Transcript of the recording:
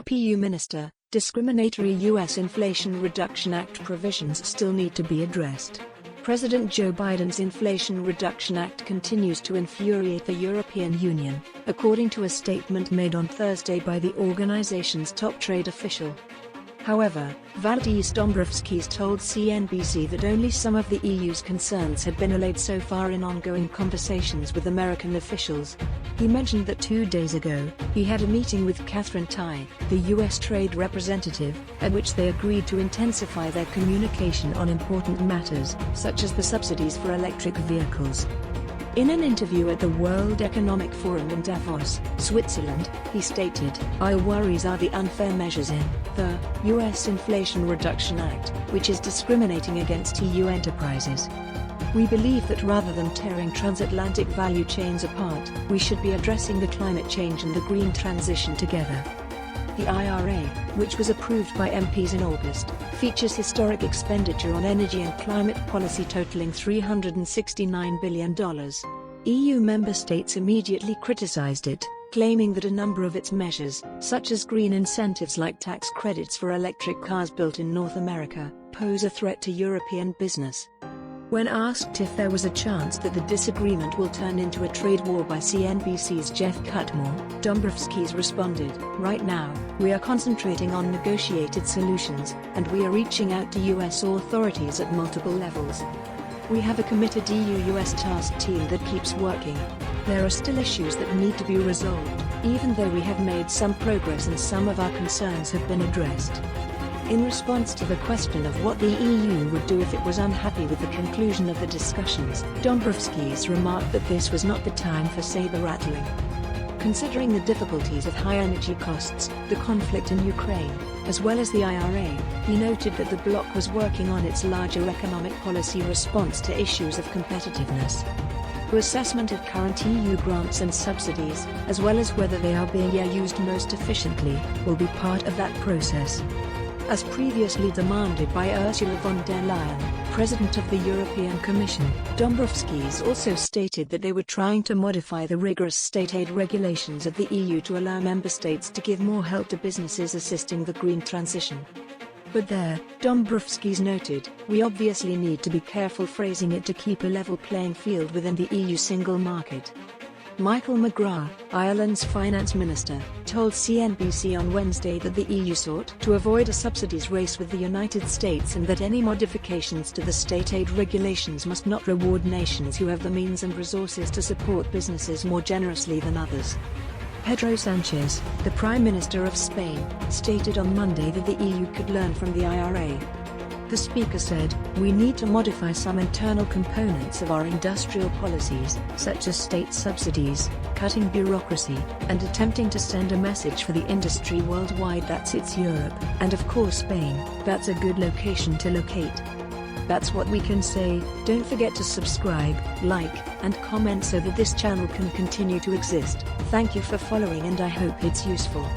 Top EU minister, discriminatory US Inflation Reduction Act provisions still need to be addressed. President Joe Biden's Inflation Reduction Act continues to infuriate the European Union, according to a statement made on Thursday by the organization's top trade official. However, Valdis Dombrovskis told CNBC that only some of the EU's concerns had been allayed so far in ongoing conversations with American officials. He mentioned that 2 days ago, he had a meeting with Catherine Tai, the U.S. trade representative, at which they agreed to intensify their communication on important matters, such as the subsidies for electric vehicles. In an interview at the World Economic Forum in Davos, Switzerland, he stated, "Our worries are the unfair measures in the U.S. Inflation Reduction Act, which is discriminating against EU enterprises. We believe that rather than tearing transatlantic value chains apart, we should be addressing the climate change and the green transition together." The IRA, which was approved by MPs in August, features historic expenditure on energy and climate policy totaling $369 billion. EU member states immediately criticized it, claiming that a number of its measures, such as green incentives like tax credits for electric cars built in North America, pose a threat to European business. When asked if there was a chance that the disagreement will turn into a trade war by CNBC's Jeff Cutmore, Dombrovskis responded, "Right now, we are concentrating on negotiated solutions, and we are reaching out to U.S. authorities at multiple levels. We have a committed EU-US task team that keeps working. There are still issues that need to be resolved, even though we have made some progress and some of our concerns have been addressed." In response to the question of what the EU would do if it was unhappy with the conclusion of the discussions, Dombrovskis remarked that this was not the time for saber-rattling. Considering the difficulties of high energy costs, the conflict in Ukraine, as well as the IRA, he noted that the bloc was working on its larger economic policy response to issues of competitiveness. The assessment of current EU grants and subsidies, as well as whether they are being used most efficiently, will be part of that process. As previously demanded by Ursula von der Leyen, President of the European Commission, Dombrovskis also stated that they were trying to modify the rigorous state aid regulations of the EU to allow member states to give more help to businesses assisting the green transition. But there, Dombrovskis noted, "We obviously need to be careful phrasing it to keep a level playing field within the EU single market." Michael McGrath, Ireland's finance minister, told CNBC on Wednesday that the EU sought to avoid a subsidies race with the United States and that any modifications to the state aid regulations must not reward nations who have the means and resources to support businesses more generously than others. Pedro Sanchez, the Prime Minister of Spain, stated on Monday that the EU could learn from the IRA. The speaker said, "We need to modify some internal components of our industrial policies, such as state subsidies, cutting bureaucracy, and attempting to send a message for the industry worldwide that it's Europe, and of course Spain, that's a good location to locate. That's what we can say." Don't forget to subscribe, like, and comment so that this channel can continue to exist. Thank you for following and I hope it's useful.